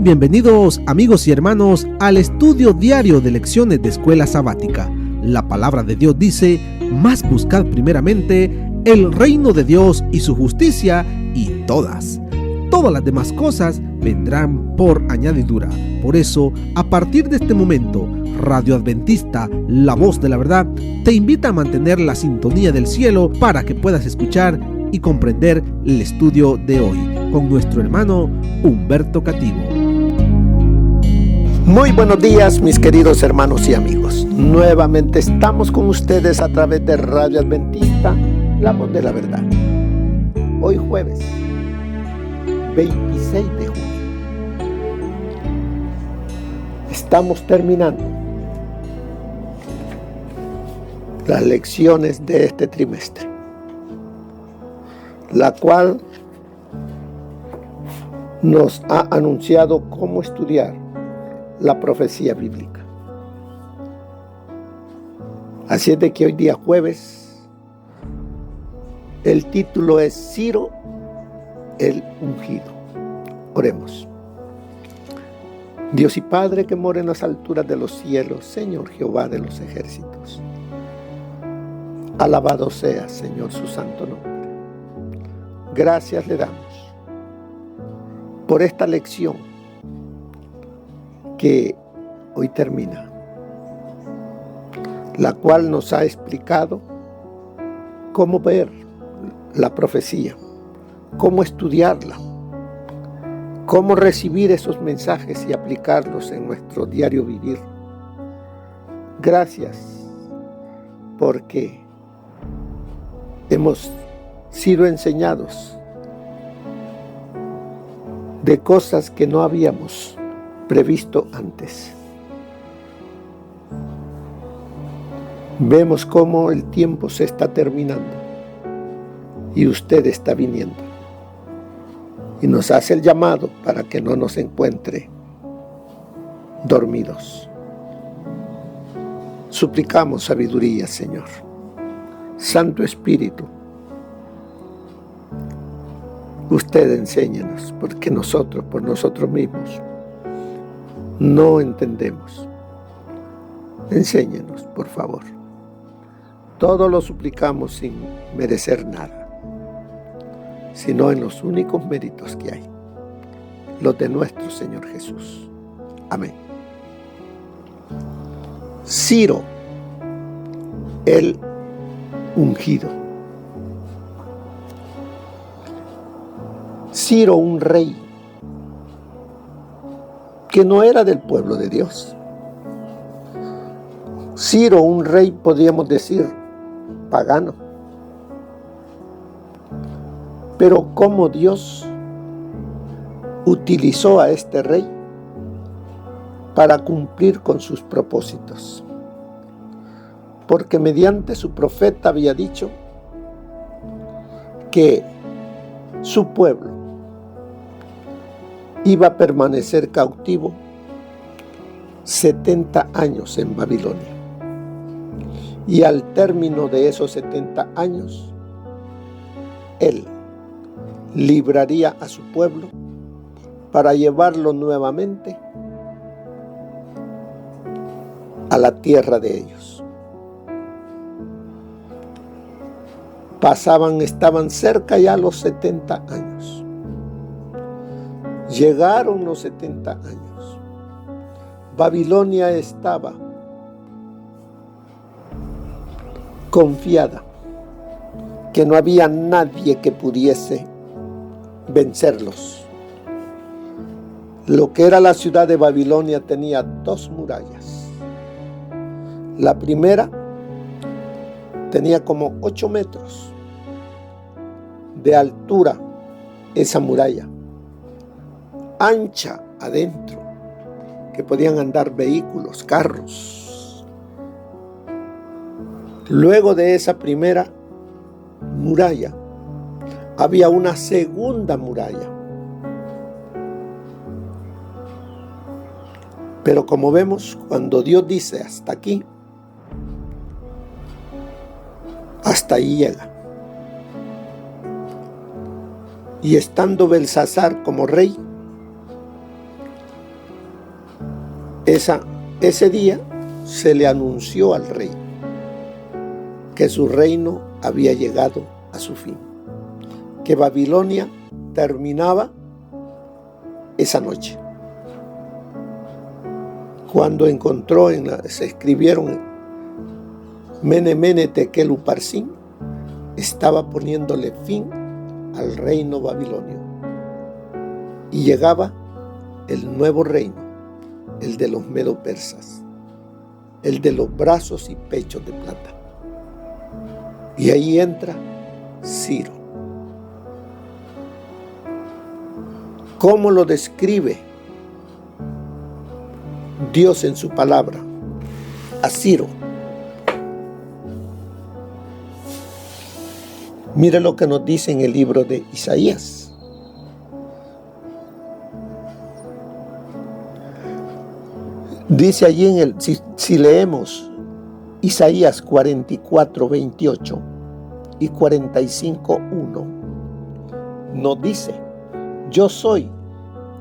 Bienvenidos amigos y hermanos al estudio diario de lecciones de Escuela Sabática. La palabra de Dios dice: mas buscad primeramente el reino de Dios y su justicia, y todas las demás cosas vendrán por añadidura. Por eso, a partir de este momento, Radio Adventista, la voz de la verdad, te invita a mantener la sintonía del cielo para que puedas escuchar y comprender el estudio de hoy con nuestro hermano Humberto Cativo. Muy buenos días, mis queridos hermanos y amigos. Nuevamente estamos con ustedes a través de Radio Adventista, la voz de la verdad. Hoy jueves 26 de junio. Estamos terminando las lecciones de este trimestre, la cual nos ha anunciado cómo estudiar la profecía bíblica. Así es de que hoy día jueves el título es Ciro el ungido. Oremos. Dios y Padre que mora en las alturas de los cielos, Señor Jehová de los ejércitos, alabado sea, Señor, su santo nombre. Gracias le damos por esta lección que hoy termina, la cual nos ha explicado cómo ver la profecía, cómo estudiarla, cómo recibir esos mensajes y aplicarlos en nuestro diario vivir. Gracias, porque hemos sido enseñados de cosas que no habíamos previsto antes. Vemos cómo el tiempo se está terminando y usted está viniendo, y nos hace el llamado para que no nos encuentre dormidos. Suplicamos sabiduría, Señor. Santo Espíritu, usted enséñanos, porque nosotros, por nosotros mismos, no entendemos. Enséñanos, por favor. Todo lo suplicamos sin merecer nada, sino en los únicos méritos que hay, los de nuestro Señor Jesús. Amén. Ciro el ungido. Ciro, un rey que no era del pueblo de Dios. Ciro, un rey, podríamos decir, pagano. Pero cómo Dios utilizó a este rey para cumplir con sus propósitos. Porque mediante su profeta había dicho que su pueblo iba a permanecer cautivo 70 años en Babilonia. Y al término de esos 70 años, él libraría a su pueblo para llevarlo nuevamente a la tierra de ellos. Estaban cerca ya los 70 años. Llegaron los 70 años. Babilonia estaba confiada que no había nadie que pudiese vencerlos. Lo que era la ciudad de Babilonia tenía 2 murallas. La primera tenía como 8 metros de altura, esa muralla, ancha adentro, que podían andar vehículos, carros. Luego de esa primera muralla había una segunda muralla. Pero como vemos, cuando Dios dice hasta aquí, hasta ahí llega. Y estando Belsasar como rey, ese día se le anunció al rey que su reino había llegado a su fin, que Babilonia terminaba esa noche. Cuando encontró, se escribieron Mene Mene Tekel Uparsin, estaba poniéndole fin al reino babilonio. Y llegaba el nuevo reino, el de los medo-persas, el de los brazos y pechos de plata. Y ahí entra Ciro. ¿Cómo lo describe Dios en su palabra a Ciro? Mire lo que nos dice en el libro de Isaías. Dice allí si leemos Isaías 44, 28 y 45, 1, nos dice: yo soy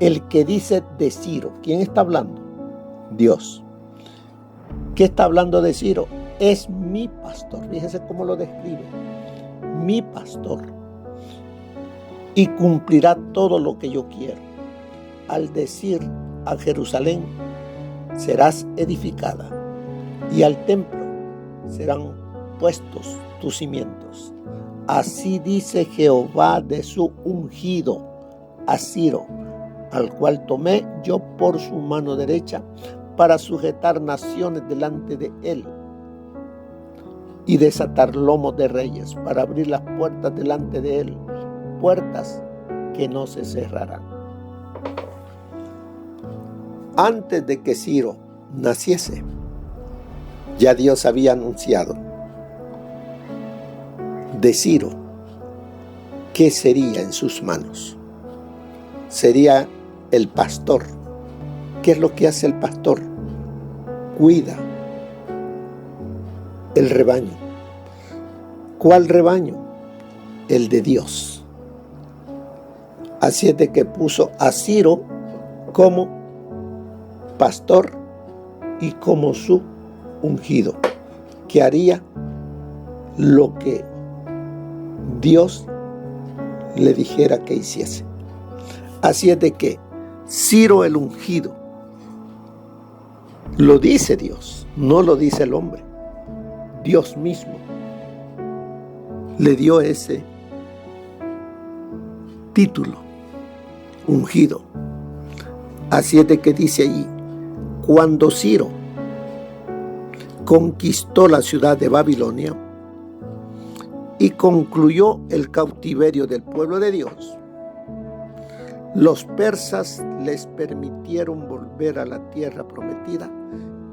el que dice de Ciro. ¿Quién está hablando? Dios. ¿Qué está hablando de Ciro? Es mi pastor. Fíjese cómo lo describe. Mi pastor. Y cumplirá todo lo que yo quiero. Al decir a Jerusalén, serás edificada, y al templo serán puestos tus cimientos. Así dice Jehová de su ungido, a Ciro, al cual tomé yo por su mano derecha para sujetar naciones delante de él y desatar lomos de reyes, para abrir las puertas delante de él, puertas que no se cerrarán. Antes de que Ciro naciese, ya Dios había anunciado de Ciro qué sería en sus manos. Sería el pastor. ¿Qué es lo que hace el pastor? Cuida el rebaño. ¿Cuál rebaño? El de Dios. Así es de que puso a Ciro como pastor y como su ungido, que haría lo que Dios le dijera que hiciese. Así es de que Ciro el ungido, lo dice Dios, no lo dice el hombre. Dios mismo le dio ese título, ungido. Así es de que dice allí: cuando Ciro conquistó la ciudad de Babilonia y concluyó el cautiverio del pueblo de Dios, los persas les permitieron volver a la tierra prometida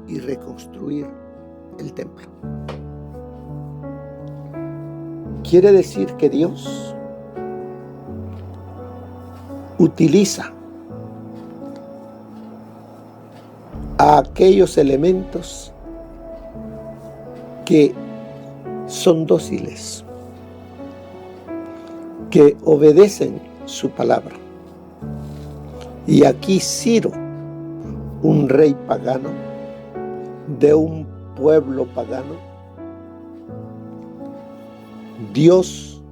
y reconstruir el templo. Quiere decir que Dios utiliza a aquellos elementos que son dóciles, que obedecen su palabra. Y aquí Ciro, un rey pagano, de un pueblo pagano, Dios,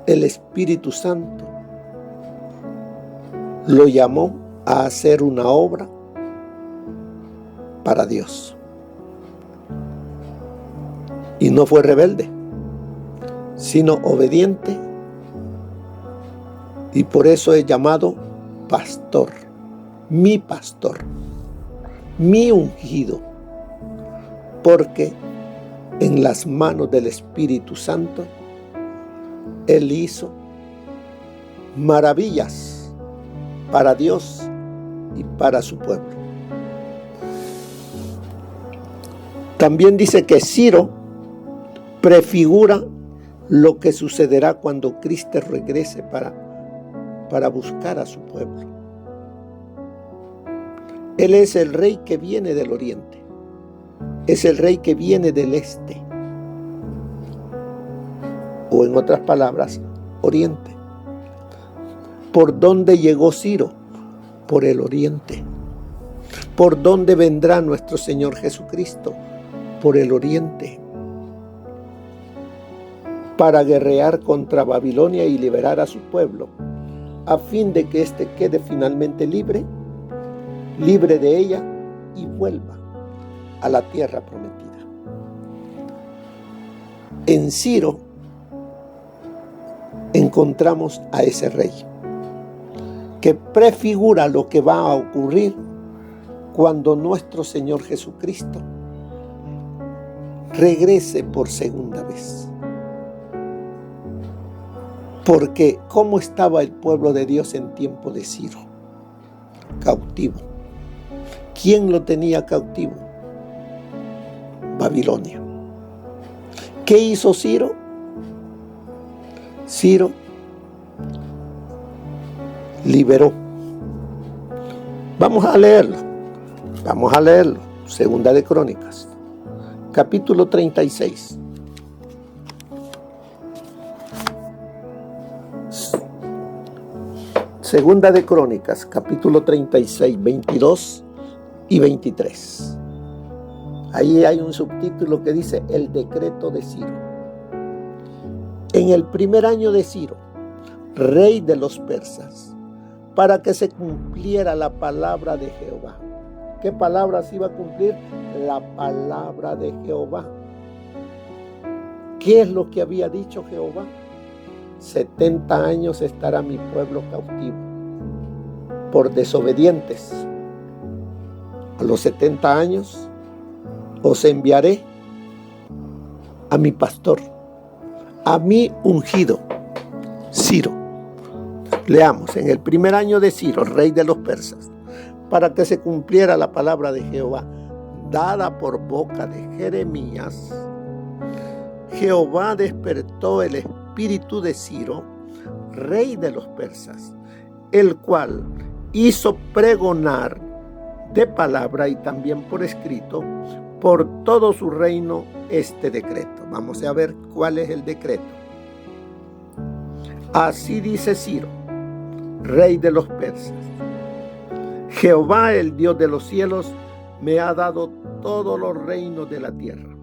el Espíritu Santo, lo llamó a hacer una obra para Dios. Y no fue rebelde, sino obediente, y por eso es llamado pastor, mi ungido, porque en las manos del Espíritu Santo Él hizo maravillas para Dios y para su pueblo. También dice que Ciro prefigura lo que sucederá cuando Cristo regrese para buscar a su pueblo. Él es el rey que viene del oriente, es el rey que viene del este, o en otras palabras, oriente. ¿Por dónde llegó Ciro? Por el oriente, ¿Por dónde vendrá nuestro Señor Jesucristo? Por el oriente, para guerrear contra Babilonia y liberar a su pueblo, a fin de que éste quede finalmente libre de ella y vuelva a la tierra prometida. En Ciro encontramos a ese rey que prefigura lo que va a ocurrir cuando nuestro Señor Jesucristo regrese por segunda vez. Porque ¿cómo estaba el pueblo de Dios en tiempo de Ciro? Cautivo. ¿Quién lo tenía cautivo? Babilonia. ¿Qué hizo Ciro? Ciro liberó. Vamos a leerlo. Segunda de Crónicas, capítulo 36. Segunda de Crónicas, capítulo 36, 22 y 23. Ahí hay un subtítulo que dice el decreto de Ciro. En el primer año de Ciro, rey de los persas, para que se cumpliera la palabra de Jehová. ¿Qué palabra se iba a cumplir? La palabra de Jehová. ¿Qué es lo que había dicho Jehová? 70 años estará mi pueblo cautivo por desobedientes. A los 70 años os enviaré a mi pastor, a mi ungido, Ciro. Leamos, en el primer año de Ciro, rey de los persas, para que se cumpliera la palabra de Jehová, dada por boca de Jeremías, Jehová despertó el espíritu de Ciro, rey de los persas, el cual hizo pregonar de palabra y también por escrito por todo su reino este decreto. Vamos a ver cuál es el decreto. Así dice Ciro, rey de los persas: Jehová, el Dios de los cielos, me ha dado todos los reinos de la tierra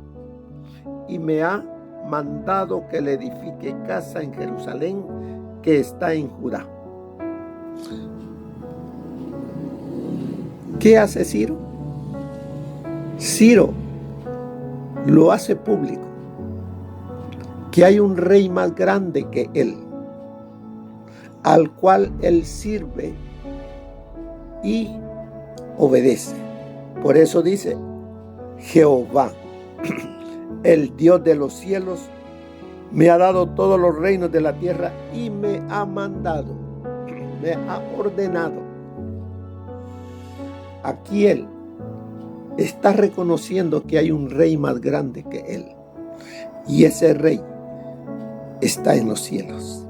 y me ha mandado que le edifique casa en Jerusalén, que está en Judá. ¿Qué hace Ciro? Ciro lo hace público, que hay un rey más grande que él, al cual él sirve y obedece. Por eso dice, Jehová, el Dios de los cielos, me ha dado todos los reinos de la tierra y me ha mandado, me ha ordenado. Aquí él está reconociendo que hay un rey más grande que él, y ese rey está en los cielos.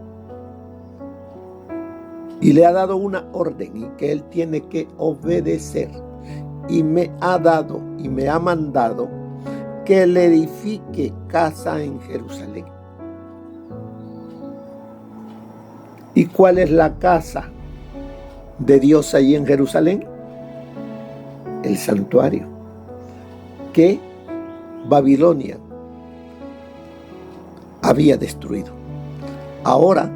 Y le ha dado una orden y que él tiene que obedecer. Y me ha dado y me ha mandado que le edifique casa en Jerusalén. ¿Y cuál es la casa de Dios ahí en Jerusalén? El santuario que Babilonia había destruido. Ahora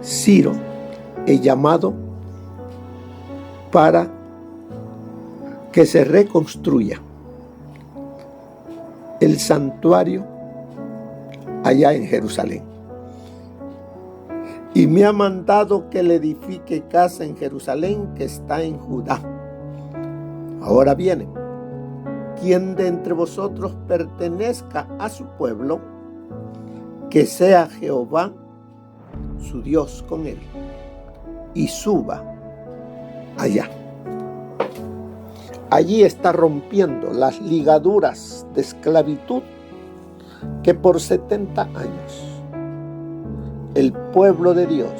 Ciro es llamado para que se reconstruya el santuario allá en Jerusalén. Y me ha mandado que le edifique casa en Jerusalén, que está en Judá. Ahora viene, quien de entre vosotros pertenezca a su pueblo, que sea Jehová su Dios con él, y suba allá. Allí está rompiendo las ligaduras de esclavitud que por 70 años el pueblo de Dios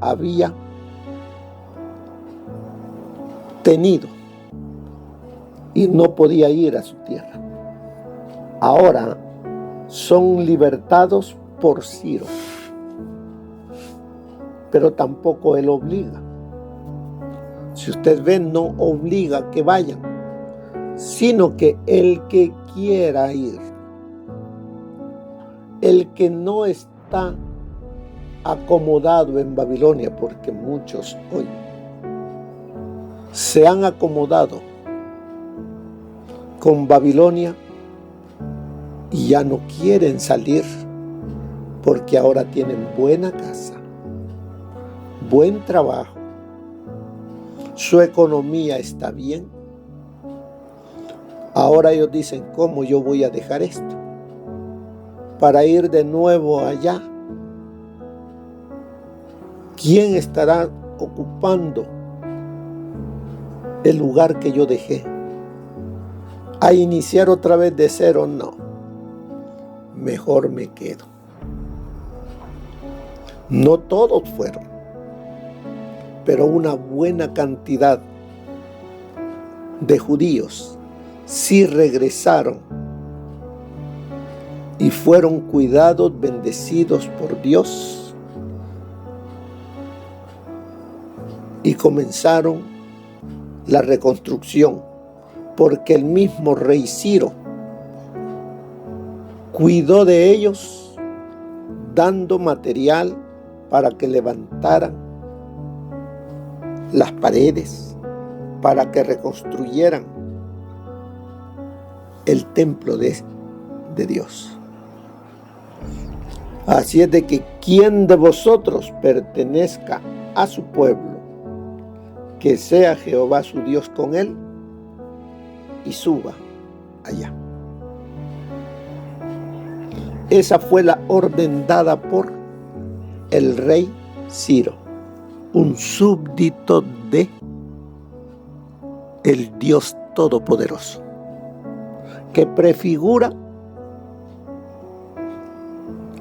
había tenido y no podía ir a su tierra. Ahora son libertados por Ciro, pero tampoco él obliga. Si usted ve, no obliga a que vayan, sino que el que quiera ir, el que no está acomodado en Babilonia, porque muchos hoy se han acomodado con Babilonia y ya no quieren salir porque ahora tienen buena casa, buen trabajo, su economía está bien. Ahora ellos dicen, ¿cómo yo voy a dejar esto para ir de nuevo allá? ¿Quién estará ocupando el lugar que yo dejé? ¿A iniciar otra vez de cero? No. Mejor me quedo. No todos fueron, pero una buena cantidad de judíos sí regresaron y fueron cuidados, bendecidos por Dios, y comenzaron la reconstrucción, porque el mismo rey Ciro cuidó de ellos, dando material para que levantaran las paredes, para que reconstruyeran el templo de Dios. Así es de que quien de vosotros pertenezca a su pueblo, que sea Jehová su Dios con él, y suba allá. Esa fue la orden dada por el rey Ciro, un súbdito de el Dios Todopoderoso, que prefigura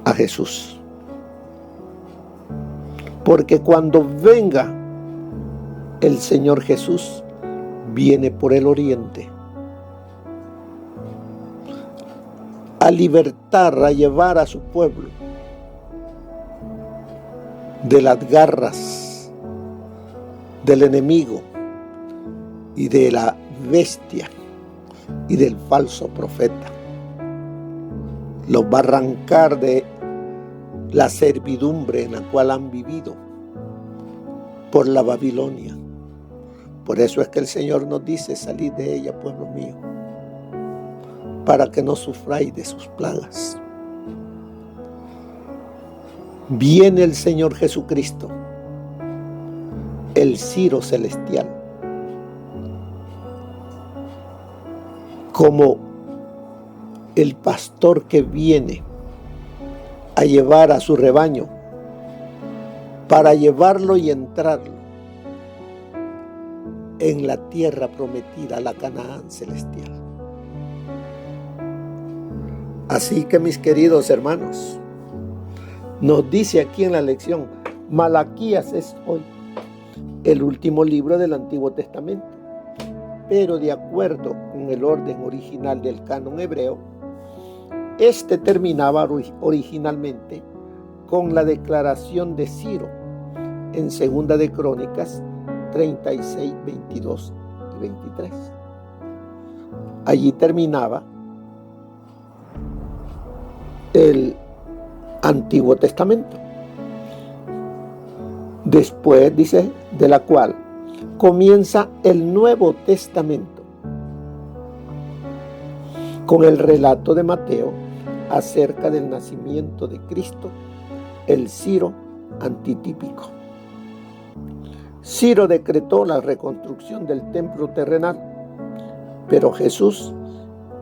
a Jesús. Porque cuando venga el Señor Jesús, viene por el oriente a libertar, a llevar a su pueblo de las garras del enemigo y de la bestia y del falso profeta. Los va a arrancar de la servidumbre en la cual han vivido por la Babilonia. Por eso es que el Señor nos dice, salid de ella, pueblo mío, para que no sufráis de sus plagas. Viene el Señor Jesucristo, el Ciro celestial, como el pastor que viene a llevar a su rebaño, para llevarlo y entrarlo en la tierra prometida, la Canaán celestial. Así que, mis queridos hermanos, nos dice aquí en la lección, Malaquías es hoy el último libro del Antiguo Testamento, pero de acuerdo con el orden original del canon hebreo, este terminaba originalmente con la declaración de Ciro en Segunda de Crónicas 36, 22 y 23. Allí terminaba el Antiguo Testamento. Después, dice, de la cual comienza el Nuevo Testamento con el relato de Mateo acerca del nacimiento de Cristo, el Ciro antitípico. Ciro decretó la reconstrucción del templo terrenal, pero Jesús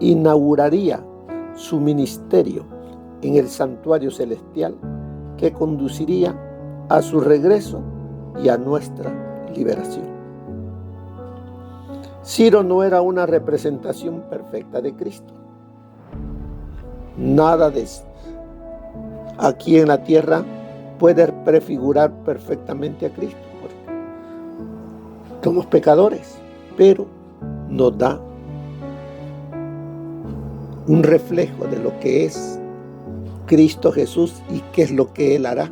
inauguraría su ministerio en el santuario celestial que conduciría a su regreso y a nuestra liberación. Ciro no era una representación perfecta de Cristo. Nada de eso aquí en la tierra puede prefigurar perfectamente a Cristo, porque somos pecadores, pero nos da un reflejo de lo que es Cristo Jesús y qué es lo que Él hará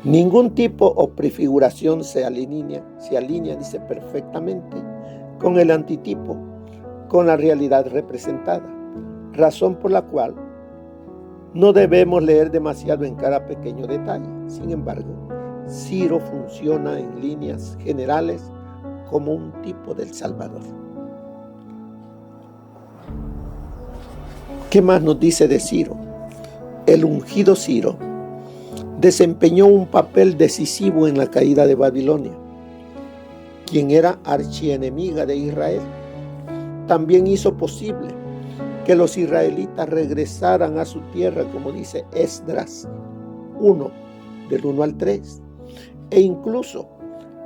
Ningún tipo o prefiguración se alinea, dice, perfectamente con el antitipo, con la realidad representada, razón por la cual no debemos leer demasiado en cada pequeño detalle. Sin embargo, Ciro funciona en líneas generales como un tipo del Salvador. ¿Qué más nos dice de Ciro? El ungido Ciro desempeñó un papel decisivo en la caída de Babilonia, quien era archienemiga de Israel. También hizo posible que los israelitas regresaran a su tierra, como dice Esdras 1, del 1 al 3, e incluso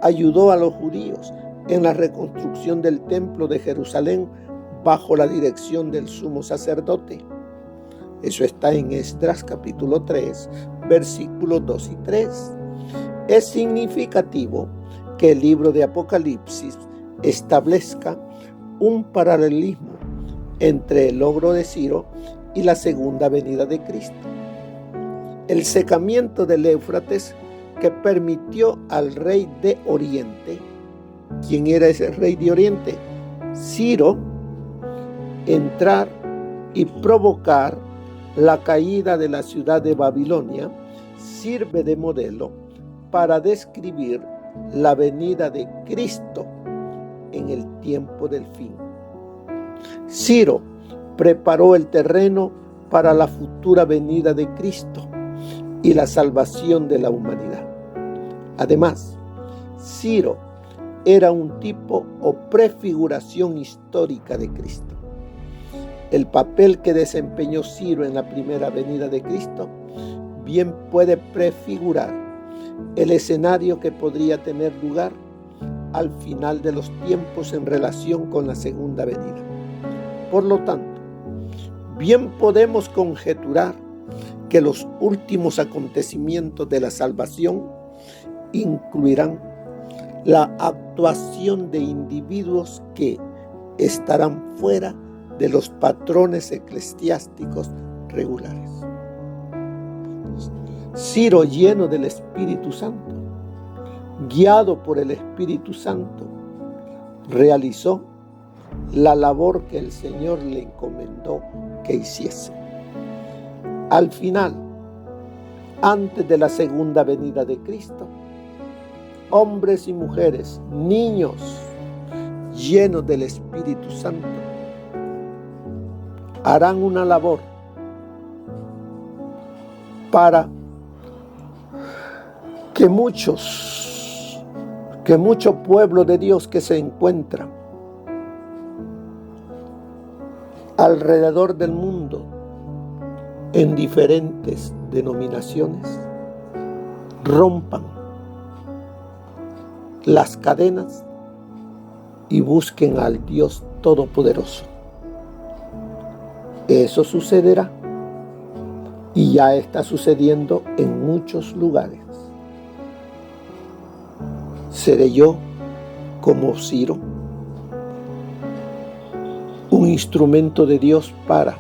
ayudó a los judíos en la reconstrucción del templo de Jerusalén bajo la dirección del sumo sacerdote. Eso está en Esdras capítulo 3, versículos 2 y 3. Es significativo que el libro de Apocalipsis establezca un paralelismo entre el logro de Ciro y la segunda venida de Cristo. El secamiento del Éufrates que permitió al rey de Oriente, ¿quién era ese rey de Oriente? Ciro, entrar y provocar la caída de la ciudad de Babilonia, sirve de modelo para describir la venida de Cristo en el tiempo del fin. Ciro preparó el terreno para la futura venida de Cristo y la salvación de la humanidad. Además, Ciro era un tipo o prefiguración histórica de Cristo. El papel que desempeñó Ciro en la primera venida de Cristo bien puede prefigurar el escenario que podría tener lugar al final de los tiempos en relación con la segunda venida. Por lo tanto, bien podemos conjeturar que los últimos acontecimientos de la salvación incluirán la actuación de individuos que estarán fuera de los patrones eclesiásticos regulares. Ciro, lleno del Espíritu Santo, guiado por el Espíritu Santo, realizó la labor que el Señor le encomendó que hiciese. Al final, antes de la segunda venida de Cristo, hombres y mujeres, niños, llenos del Espíritu Santo, harán una labor para que mucho pueblo de Dios que se encuentra alrededor del mundo en diferentes denominaciones rompan las cadenas y busquen al Dios Todopoderoso. Eso sucederá y ya está sucediendo en muchos lugares. ¿Seré yo, como Ciro, un instrumento de Dios para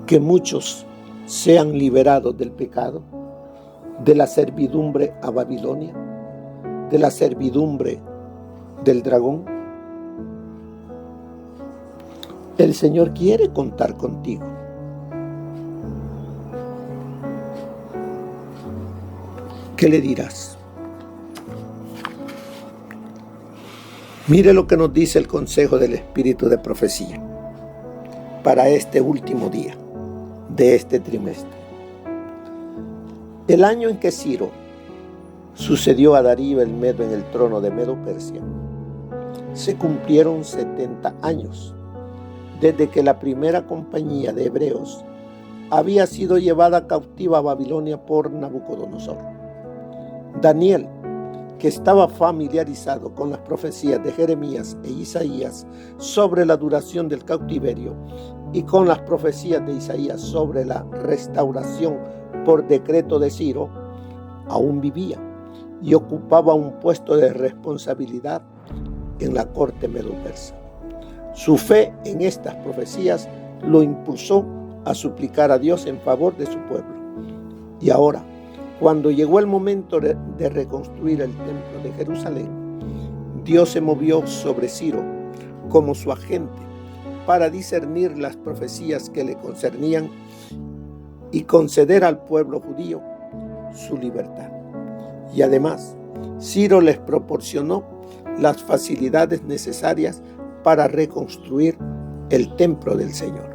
que muchos sean liberados del pecado, de la servidumbre a Babilonia, de la servidumbre del dragón? El Señor quiere contar contigo. ¿Qué le dirás? Mire lo que nos dice el consejo del Espíritu de profecía para este último día de este trimestre. El año en que Ciro sucedió a Darío el Medo en el trono de Medo-Persia, se cumplieron 70 años desde que la primera compañía de hebreos había sido llevada cautiva a Babilonia por Nabucodonosor. Daniel, que estaba familiarizado con las profecías de Jeremías e Isaías sobre la duración del cautiverio y con las profecías de Isaías sobre la restauración por decreto de Ciro, aún vivía y ocupaba un puesto de responsabilidad en la corte medo-persa. Su fe en estas profecías lo impulsó a suplicar a Dios en favor de su pueblo. Y ahora, Cuando llegó el momento de reconstruir el templo de Jerusalén, Dios se movió sobre Ciro como su agente para discernir las profecías que le concernían y conceder al pueblo judío su libertad. Y además, Ciro les proporcionó las facilidades necesarias para reconstruir el templo del Señor.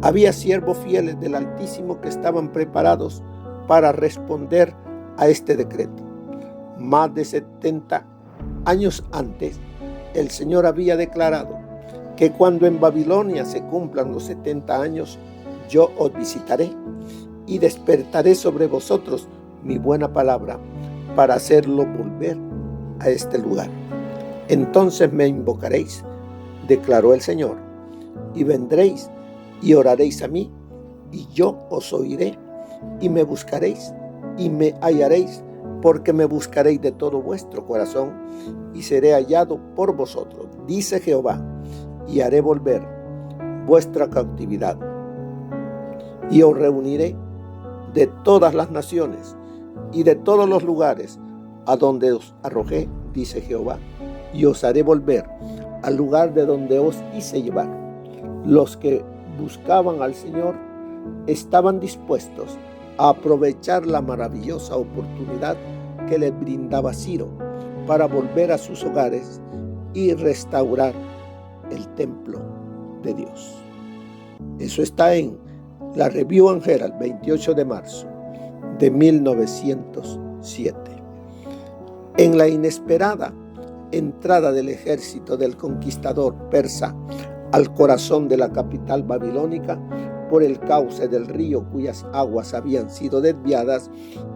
Había siervos fieles del Altísimo que estaban preparados para responder a este decreto. Más de 70 años antes, el Señor había declarado que cuando en Babilonia se cumplan los 70 años, yo os visitaré y despertaré sobre vosotros mi buena palabra para hacerlo volver a este lugar. Entonces me invocaréis, declaró el Señor, y vendréis y oraréis a mí, y yo os oiré, y me buscaréis, y me hallaréis, porque me buscaréis de todo vuestro corazón, y seré hallado por vosotros, dice Jehová, y haré volver vuestra cautividad. Y os reuniré de todas las naciones y de todos los lugares a donde os arrojé, dice Jehová, y os haré volver al lugar de donde os hice llevar. Los que buscaban al Señor estaban dispuestos a aprovechar la maravillosa oportunidad que les brindaba Ciro para volver a sus hogares y restaurar el templo de Dios. Eso está en la Review and Herald, 28 de marzo de 1907. En la inesperada entrada del ejército del conquistador persa al corazón de la capital babilónica, por el cauce del río cuyas aguas habían sido desviadas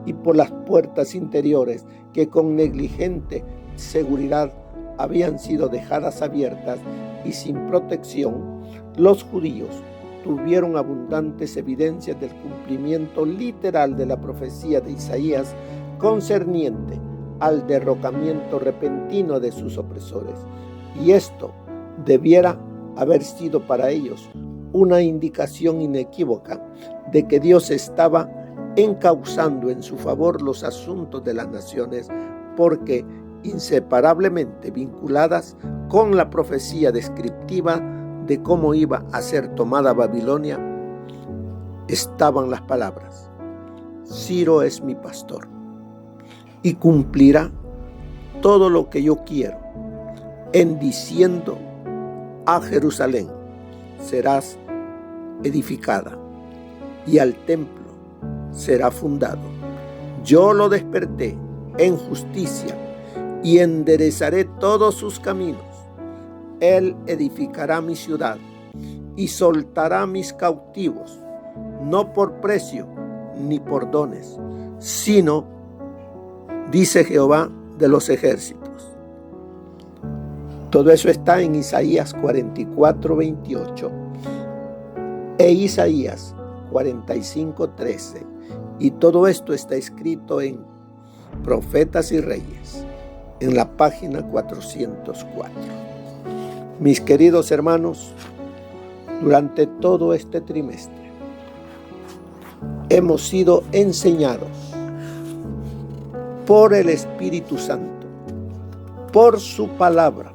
y por las puertas interiores que con negligente seguridad habían sido dejadas abiertas y sin protección, los judíos tuvieron abundantes evidencias del cumplimiento literal de la profecía de Isaías concerniente al derrocamiento repentino de sus opresores, y esto debiera haber sido para ellos una indicación inequívoca de que Dios estaba encauzando en su favor los asuntos de las naciones, porque inseparablemente vinculadas con la profecía descriptiva de cómo iba a ser tomada Babilonia, estaban las palabras: Ciro es mi pastor y cumplirá todo lo que yo quiero, en diciendo a Jerusalén: serás edificada, y al templo será fundado. Yo lo desperté en justicia y enderezaré todos sus caminos. Él edificará mi ciudad y soltará mis cautivos, no por precio ni por dones, sino, dice Jehová de los ejércitos. Todo eso está en Isaías 44:28 e Isaías 45:13, y todo esto está escrito en Profetas y Reyes, en la página 404. Mis queridos hermanos, durante todo este trimestre hemos sido enseñados por el Espíritu Santo, por su palabra,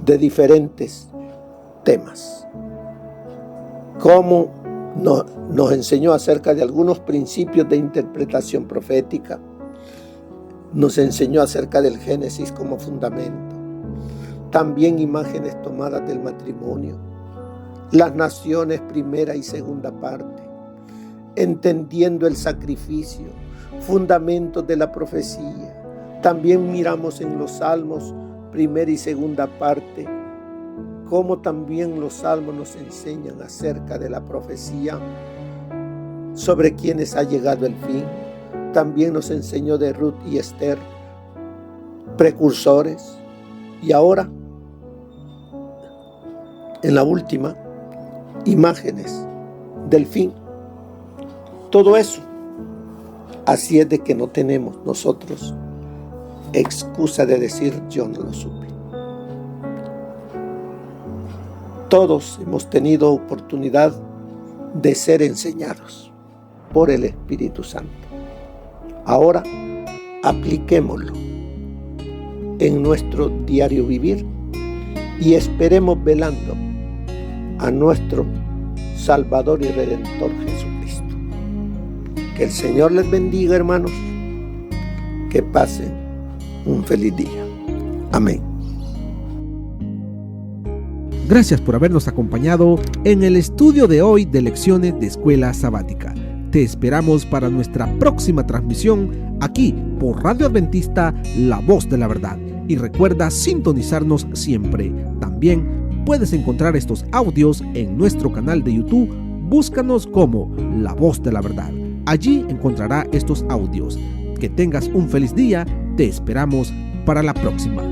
de diferentes temas. Como nos enseñó acerca de algunos principios de interpretación profética, nos enseñó acerca del Génesis como fundamento, también imágenes tomadas del matrimonio, las naciones primera y segunda parte, entendiendo el sacrificio, fundamentos de la profecía. También miramos en los salmos primera y segunda parte, como también los salmos nos enseñan acerca de la profecía sobre quienes ha llegado el fin. También nos enseñó de Ruth y Esther, precursores, y ahora, en la última, imágenes del fin. Todo eso. Así es de que no tenemos nosotros excusa de decir yo no lo supe. Todos hemos tenido oportunidad de ser enseñados. por el Espíritu Santo. Ahora apliquémoslo en nuestro diario vivir y esperemos velando a nuestro Salvador y Redentor Jesucristo. Que el Señor les bendiga, hermanos. Que pasen un feliz día. Amén. Gracias por habernos acompañado en el estudio de hoy de Lecciones de Escuela Sabática. Te esperamos para nuestra próxima transmisión aquí por Radio Adventista, La Voz de la Verdad. Y recuerda sintonizarnos siempre. También puedes encontrar estos audios en nuestro canal de YouTube. Búscanos como La Voz de la Verdad. Allí encontrará estos audios. Que tengas un feliz día. Te esperamos para la próxima.